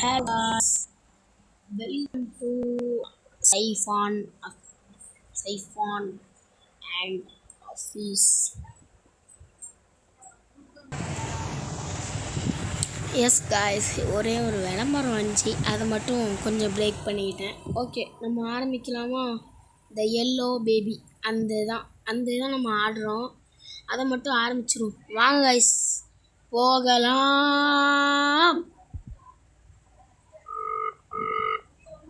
Welcome to Siphon and Office. S guys, ஒரே ஒரு விளம்பரம் வந்துச்சு, அதை மட்டும் கொஞ்சம் பிரேக் பண்ணிக்கிட்டேன். ஓகே, நம்ம ஆரம்பிக்கலாமா? த எல்லோ பேபி அந்த இதான் நம்ம ஆடுறோம். அதை மட்டும் ஆரம்பிச்சிரும். வாங்க காய்ஸ், போகலாம்.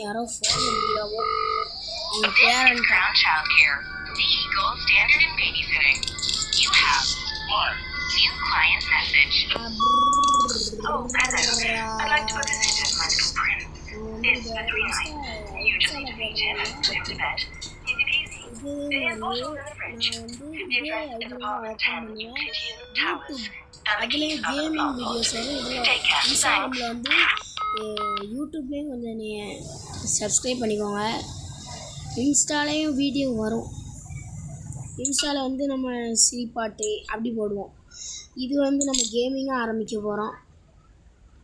யாரோ ஃபோன் பண்ணிக்கிறாவோ, அவங்க பேரண்ட்டா? New client message. Oh, hello. I'd like to book a visit of Medical Print. It's for 3 nights. You just need to reach in and put him to bed. Easy peasy. There are bottles in the fridge. The address is apartment 10, Citizen Towers. And the keys are on the floor. Take care. Thanks. யூடியூப்லேயும் கொஞ்சம் நீங்கள் subscribe பண்ணிக்கோங்க. இன்ஸ்டாலேயும் video வரும். இன்ஸ்டாவில் வந்து நம்ம சிரிப்பாட்டு அப்படி போடுவோம். இது வந்து நம்ம கேமிங்காக ஆரம்பிக்க போகிறோம்.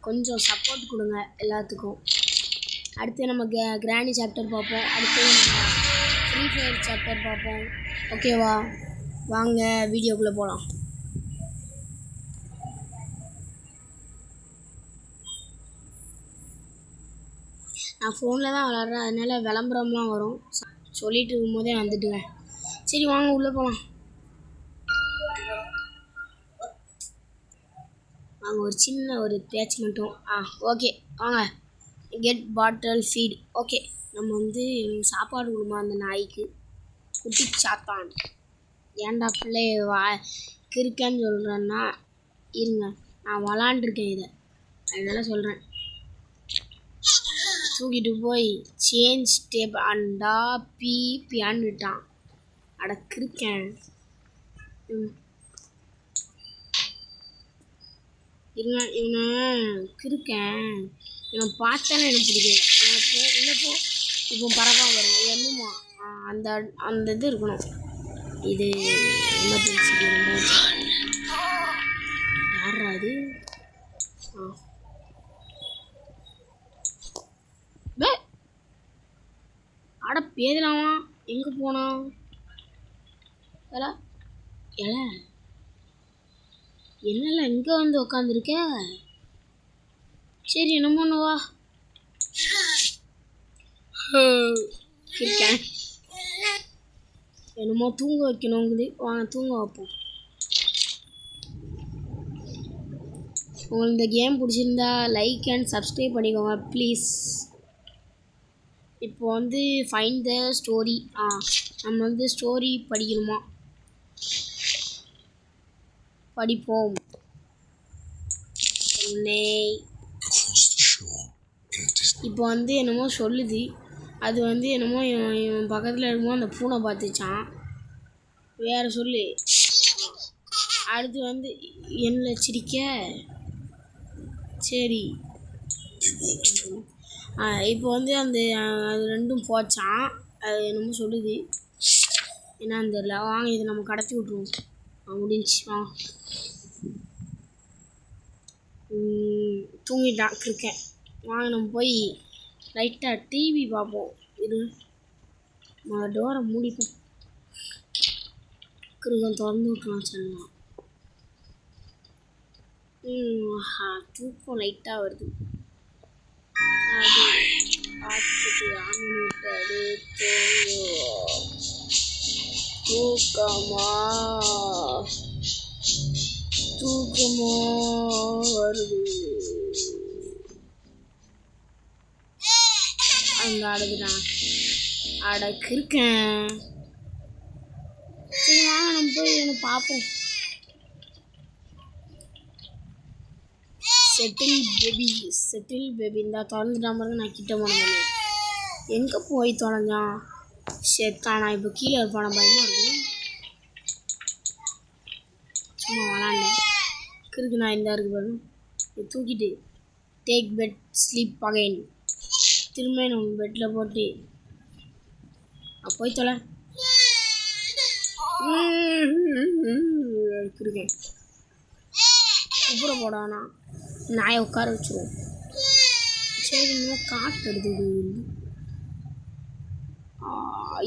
கொஞ்சம் சப்போர்ட் கொடுங்க எல்லாத்துக்கும். அடுத்து நம்ம கிராணி சாப்டர் பார்ப்போம். அடுத்து நம்ம ஃப்ரீ ஃபயர் சாப்டர் பார்ப்போம். ஓகேவா? வாங்க வீடியோக்குள்ளே போகலாம். நான் ஃபோனில் தான் விளாட்றேன், அதனால விளம்பரம்லாம் வரும். சொல்லிட்டு இருக்கும்போதே வந்துட்டுங்க. சரி வாங்க உள்ளே போகலாம். வாங்க, ஒரு சின்ன ஒரு பேச்சு மட்டும். ஓகே வாங்க. Get bottle feed. ஓகே, நம்ம வந்து சாப்பாடு கொடுமா அந்த நாய்க்கு. குட்டி சாத்தான். ஏன்டா பிள்ளை கிருக்கேன்னு சொல்கிறேன்னா, இருங்க, நான் விளாண்டுருக்கேன் இதை, அதனால சொல்கிறேன். தூக்கிட்டு போய் சேஞ்ச் டேப் அண்டா பியான்னு விட்டான். அட கிருக்கேன். இருங்க, இவனை கிருக்கேன். இவனை பார்த்தாலே எனக்கு பிடிக்கும். உள்ளே போ. இப்போ பறக்காம வரும். என்னமோ அந்த இது இருக்கணும். இது எமர்ஜென்சி ரிமோட். யாரா அது? அட பேதலாமா, எங்கே போனோம்? என்னல இங்கே வந்து உக்காந்துருக்க? சரி, என்னமோ வா. இருக்கேன், என்னமோ தூங்க வைக்கணுங்குது. வாங்க தூங்க வைப்போம். உங்களுக்கு இந்த கேம் பிடிச்சிருந்தா லைக் அண்ட் சப்ஸ்கிரைப் பண்ணிக்கோங்க ப்ளீஸ். இப்போ வந்து ஃபைண்ட் த ஸ்டோரி. நம்ம வந்து ஸ்டோரி படிக்கணுமா? படிப்போம். இப்போ வந்து என்னமோ சொல்லுது. அது வந்து என்னமோ இவன் பக்கத்தில் இருக்குமோ அந்த பூனை பார்த்துச்சான். வேறு சொல்லு. அடுத்து வந்து என்ன சிரிக்க? சரி, இப்போ வந்து அது ரெண்டும் போச்சான். அது என்னமோ சொல்லுது, என்னன்னு தெரியல. வாங்க, இதை நம்ம கடத்தி விட்ருவோம். முடிஞ்சு. தூங்கிட்டான் இருக்கேன். வாங்க, நம்ம போய் லைட்டாக டிவி பார்ப்போம். இது டோரை மூடிப்போம். கிருகம் திறந்து விட்டுருவோம். சொல்லலாம். தூக்கம் லைட்டாக வருது. அது பார்த்துட்டு ஆன் பண்ணி விட்டு அது தூக்கமா வருது. அந்த அடகுதான் அடக்கு இருக்கேன். சரி வாங்க, நம்ம போய் என்ன பார்ப்போம். செட்டில் பேபி இந்த திறந்துட்டாம இருக்கு. நான் கிட்ட போனேன். எங்கே போய் தொலைஞ்சான்? செத்தானா? இப்போ கீழே இருப்பான. பயமா இருக்கு. சும்மா விளாண்டேன். கிருக்கு நான் இந்த இருக்கு பாருங்க. தூக்கிட்டு டேக் பெட் ஸ்லீப் அகைன். திரும்ப நம்ம பெட்டில் போட்டு போய் தொலை. இருக்கேன். கூப்பிட போடானா நாயை உட்கார வச்சுருவோம். சரி இன்னும் காட்டு எடுத்துக்கிட்டு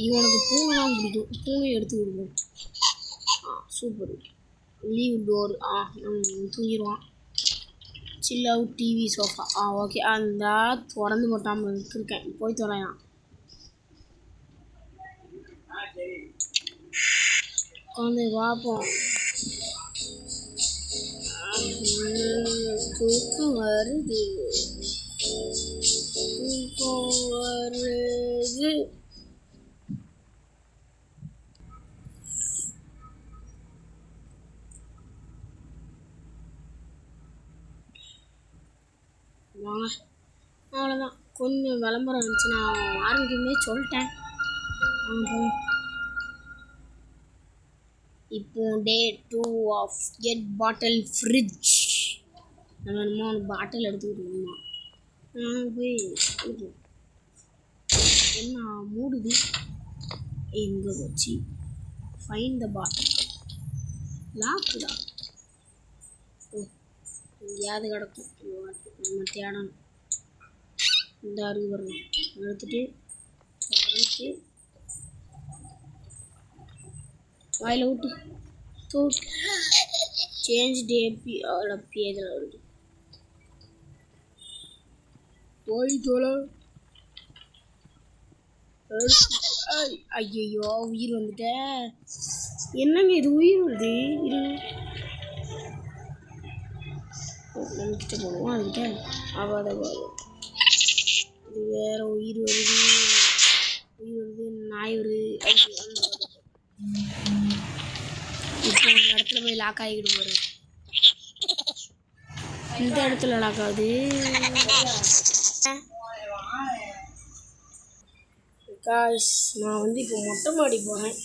இவனுக்கு பூனை தான் பிடிக்கும். பூனை எடுத்து விடுவோம். சூப்பர். Leave door. தூங்கிடுவான். Chill out TV sofa. Okay. அந்த திறந்து போட்டாமல் இருக்கேன். போய் தொலையான். உட்காந்து பார்ப்போம். தூக்கம் வருது. வாங்க. அவ்வளோதான். கொஞ்சம் விளம்பரம் இருந்துச்சு. நான் ஆரம்பிக்குமே சொல்லிட்டேன். இப்போ டே 2 ஆஃப் கெட் பாட்டில் ஃப்ரிட்ஜ். நம்ம என்னமோ ஒரு பாட்டில் எடுத்துக்கிட்டோம்மா. போய் என்ன மூடுது எங்கே வச்சு ஃபைண்ட் த பாட்டில். லாக்குதா? எங்கேயாவது கிடக்கும். நம்ம தேடணும். இந்த அருகு வரணும். எடுத்துட்டு வாயில் விட்டு தூக்கு. சேஞ்ச் டேபி அப்பி இதில் வருது. போய் தோலை. ஐயோ உயிர் வந்துட்ட. என்னங்க இது உயிர் வருது? நம்மக்கிட்ட போடுவோம். அதுக்கிட்ட ஆகாத இது வேற உயிர் வருது. நாய் வருது. இப்போ ஒரு இடத்துல போய் லாக் ஆகிக்கிட்டு போகுது. இந்த இடத்துல லாக் ஆகுது. காய்ஸ் நான் வந்து இப்போ மொட்டை மாடி போகிறேன்.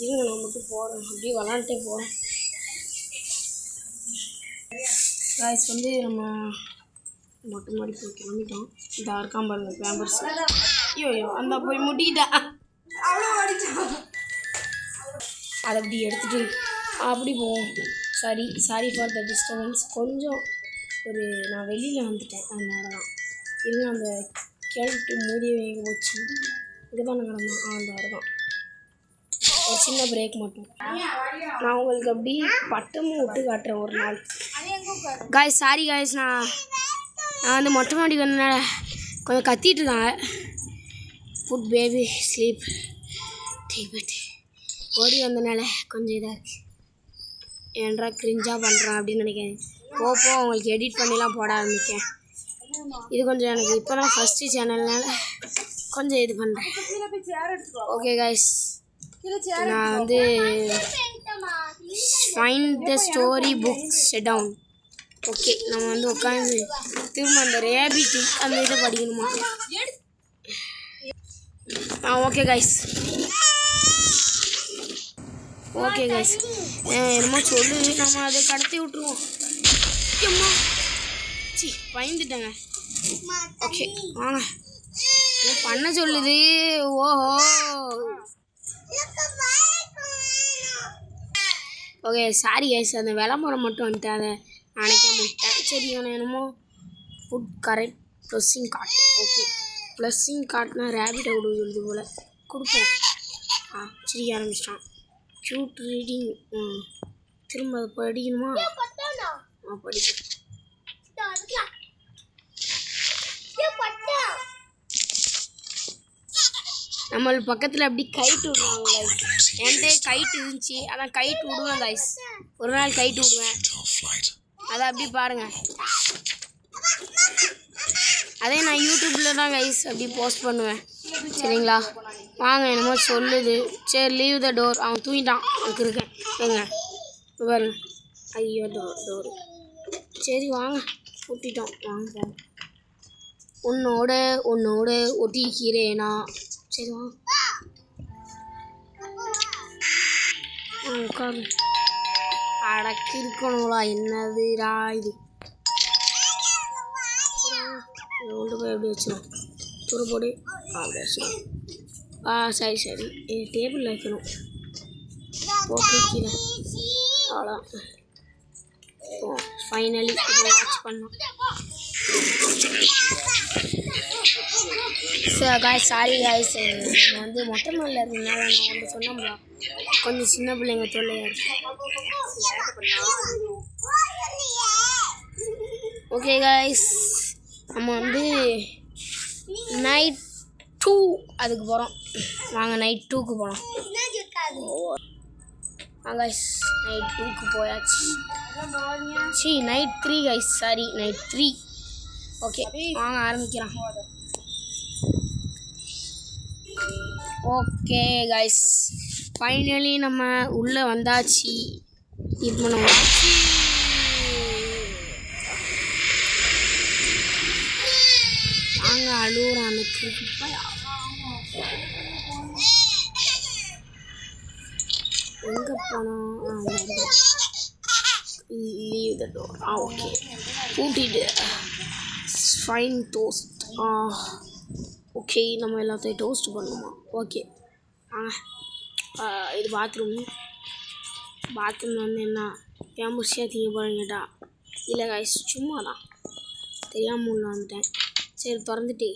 இருங்க நான் மட்டும் போகிறேன். அப்படியே விளாண்டுட்டே போகிறேன். காய்ஸ் வந்து நம்ம மொட்டை மாடி போய் கிளம்பிட்டோம். இந்த இருக்கான் பாருங்க பேம்பர்ஸ். ஐயோ அந்த போய் முட்டிக்கிட்டா. அதை அப்படி எடுத்துகிட்டு அப்படி போவோம். Sorry for the disturbance. கொஞ்சம் நான் வெளியில் வந்துட்டேன். அதனால தான். இருங்க அந்த கேட்டு மூடிய வேக போச்சு. இங்கே தான் கிடந்தோம். அந்த இருக்கான். ஒரு சின்ன பிரேக் மட்டும். நான் உங்களுக்கு அப்படி பட்டமும் விட்டு காட்டுறேன் ஒரு நாள். Guys sorry guys. நான் வந்து மொட்டை மாடிக்கு வந்தனால கொஞ்சம் கத்திட்டு இருக்காங்க. புட் பேபி ஸ்லீப் டேபிட் ஓடி வந்தனால கொஞ்சம் இதாக இருக்குது. ஏன்றா கிரிஞ்சாக பண்ணுறான் அப்படின்னு நினைக்கிறேன். போப்போ அவங்களுக்கு எடிட் பண்ணிலாம் போட ஆரம்பித்தேன். இது கொஞ்சம் எனக்கு இப்போ தான் ஃபஸ்ட்டு சேனல்னால கொஞ்சம் இது பண்ணுறேன். ஓகே காய்ஸ் நான் வந்து find the story book set down. Okay நம்ம வந்து உட்காந்து திரும்ப அந்த ரேபிட் அந்த இதை படிக்கணுமா? Okay guys. என்னமோ சொல்லுது. நம்ம அதை கடத்தி விட்ருவோம். அம்மா பயந்துட்டேங்க. ஓகே வாங்க. பண்ண சொல்லுது. ஓஹோ ஓகே சாரி கைஸ். அந்த விளம்பரம் மட்டும் வந்துட்டு அதை நினைக்க மாட்டேன். சரி என்னமோ ஃபுட் correct blessing card. Okay blessing கார்ட்னா ரேபிட்டை விடுவது போல் கொடுப்போம். சரி ஆரம்பிச்சிட்டான். Cute reading. திரும்ப அதை படிக்கணுமா? படிக்க நம்மளுக்கு பக்கத்தில் அப்படி கைட்டு விடுவாங்க. என்கிட்ட கைட்டு இருந்துச்சு. அதான் கைட்டு விடுவேன் கைஸ். ஒரு நாள் கைட்டு விடுவேன். அதை அப்படி பாருங்கள். அதே நான் யூடியூப்பில் தான் கைஸ் அப்படி போஸ்ட் பண்ணுவேன். சரிங்களா? வாங்க என்னமோ சொல்லுது. சரி லீவ் த டோர். அவன் தூங்கிட்டான். அங்கே இருக்கேன் ஏங்க பாருங்க. ஐயோ டோரு. சரி வாங்க ஒட்டிட்டோம். வாங்க உன்னோட ஒட்டிக்கிறேனா? சரி வாங்க உட்காரு. அடக்கி இருக்கணுங்களா? என்னதுடா இது? கொண்டு போய் எப்படி வச்சிடும்? துரு போடு. அப்படி வச்சிடும். சரி டேபிளில் வைக்கணும். ஓகே கீழே அவ்வளோதான். ஃபைனலி வாட்ச் பண்ணோம். சாரி காய்ஸ், நம்ம வந்து மொட்டை மாடில் இருக்கிறதுனால நான் வந்து சொன்னோம்ல கொஞ்சம் சின்ன பிள்ளைங்க தொல்லையாக இருக்கு. ஓகே காய்ஸ், நம்ம வந்து நைட் 2 அதுக்கு போகிறோம். வாங்க நைட் 2க்கு போகிறோம். காய்ஸ் நைட் 2க்கு போயாச்சு. Night 3 guys, sorry night 3. Okay வாங்க ஆரம்பிக்கிறோம். ஓகே காய்ஸ், ஃபைனலி நம்ம உள்ளே வந்தாச்சு. இப்போ நம்ம வாங்க அழுகுறான் அந்த கிருப்பையா. எங்கே போனோம்? Leave the door. ஓகே கூட்டிட்டு ஃபைன் டோஸ்ட். ஓகே நம்ம எல்லாத்தையும் டோஸ்ட் பண்ணுமா? ஓகே இது பாத்ரூம் வந்து என்ன ஃபேமஸியாக திங்க போகிறீங்கடா? இல்லை காய்ஸ் சும்மா தான் தெரியாமல் உள்ள வந்துட்டேன். சரி திறந்துட்டு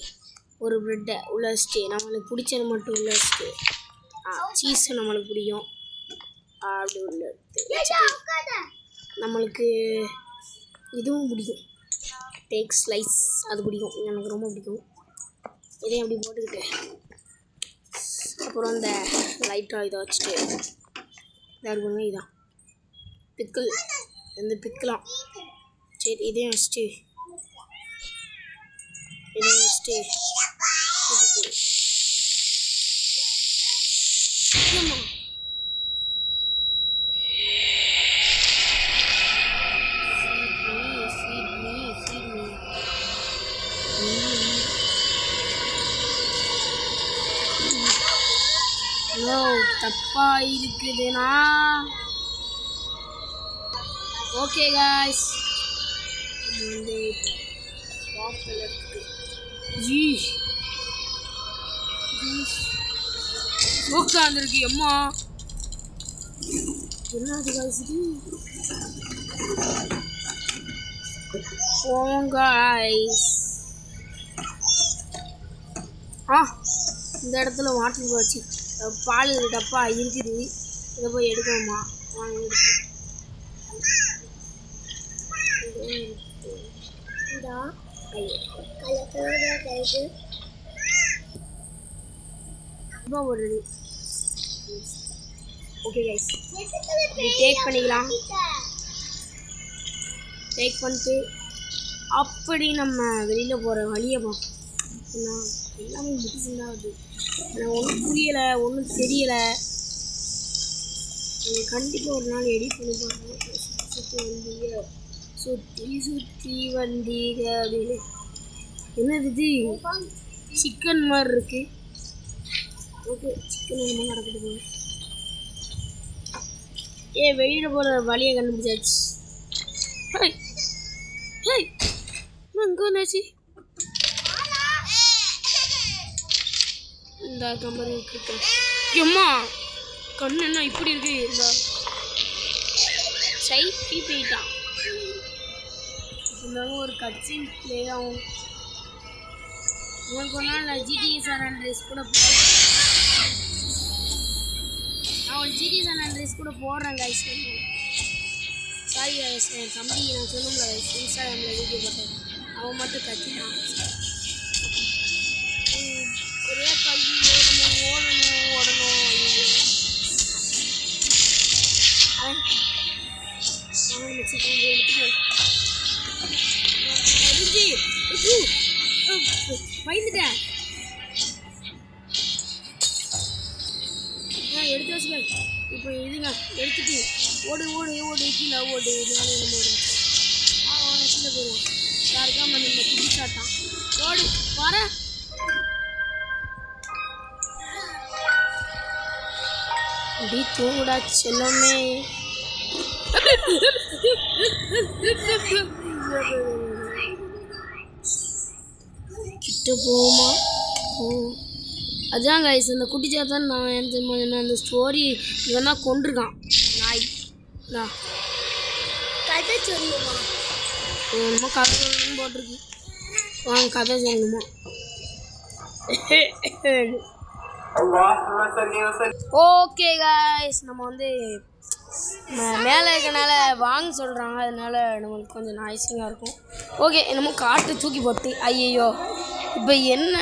ஒரு ப்ரெட்டை உள்ள வச்சுட்டு நம்மளுக்கு பிடிச்சது மட்டும் உள்ள வச்சுட்டு சீஸு நம்மளுக்கு பிடிக்கும் அப்படி உள்ள நம்மளுக்கு இதுவும் பிடிக்கும், டேக் ஸ்லைஸ் அது பிடிக்கும், எனக்கு ரொம்ப பிடிக்கும். இதையும் அப்படி போட்டுக்கிட்டு அப்புறம் இந்த லைட்டாக இதை வச்சுட்டு இதாக இதான் பிக்கிள், இந்த பிக்கலாம். சரி இதையும் வச்சுட்டு தப்பா இருக்குதுண்ணா. ஓகே காய்ஸ், வந்து உட்காந்துருக்கு. அம்மா என்னது காய்ஸ் இது? காய்ஸ் இந்த இடத்துல வாட்டர் வச்சு பால் டப்பா இருக்குது, இதை போய் எடுக்கணுமா? போடுறது. ஓகே கைஸ், டேக் பண்ணிக்கலாம். டேக் பண்ணிட்டு அப்படி நம்ம வெளியில் போகிற வழியை பார்ப்போம். ஏன்னா எல்லாமே மெடிசன் தான் வருது. எனக்கு ஒன்றும் புரியலை, ஒன்றும் தெரியலை. கண்டிப்பாக ஒரு நாள் எடிட் பண்ணி பாருங்க. சுற்றி வந்தீங்க அப்படின்னு என்னது இது? சிக்கன் மாதிரி இருக்கு. ஓகே சிக்கன் என்ன நடக்குது போல. வெளியில் போகிற வழியை கண்டுபிடிச்சாச்சு. அங்கே வந்தாச்சு. இந்த கம்பெனி இருக்கு. எம்மா கண்ணு என்ன இப்படி இருக்கு? இந்த சைக்கி போயிட்டான். இருந்தாலும் ஒரு கட்சின் பிளே ஆகும். உங்களுக்கு ஒரு நாள் நான் ஜிடிஏ சார் ட்ரெஸ் கூட போடுறேன் கைஸ். சாரி கைஸ், என் தம்பி நான் சொன்னோம்ல இன்ஸ்டாகிராமில் வீடியோ போட்டேன், அவன் மட்டும் கத்திட்டான். ஒரே கல்வி ஓடணும். பயந்துட்டேன். எடுத்து வச்சுக்க. இப்போ இதுங்க எடுத்துட்டு ஓடு கீழே ஓடு. நானே நம்ம கீழே போயிடுவோம். யாருக்காம இந்த குடிச்சாட்டான். ஓடு வர. அப்படி தூங்குடா செல்லமே. கிட்ட போமா? அதான் கைஸ், அந்த குட்டிச்சாத்தான் நான் அந்த ஸ்டோரி இவன் தான் கொண்டிருக்கான். நாய் கதை சொல்லுமா? என்னமோ கதை சொல்லணும்னு போட்டிருக்கு. கதை சொல்லணுமா? ஓகே காய்ஸ், நம்ம வந்து மேலே இருக்கனால வாங்க சொல்கிறாங்க, அதனால நம்மளுக்கு கொஞ்சம் நாய்ஸிங்காக இருக்கும். ஓகே, என்னமோ காட்டு தூக்கி போட்டு ஐயோ. இப்போ என்ன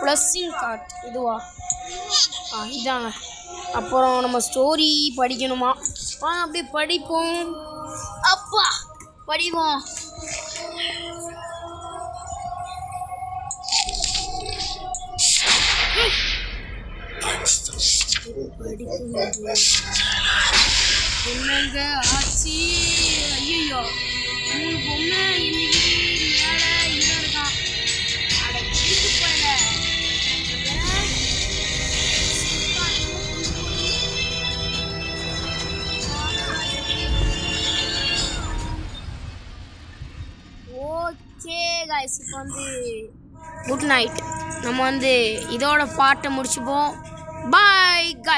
ப்ளஸ்ஸிங் காட் இதுவா? இதாங்க. அப்புறம் நம்ம ஸ்டோரி படிக்கணுமா? அப்படியே படிப்போம். அப்பா படிப்போம். என்னங்க ஆச்சு? ஐயோ, 3 பொம்மை இன்னைக்கு மேலே இதாக இருக்கான். அட கிழித்து போயில. ஓகே காய்ஸ், இப்போ வந்து குட் நைட். நம்ம வந்து இதோட பாட்டை முடிச்சுப்போம். Bye guys.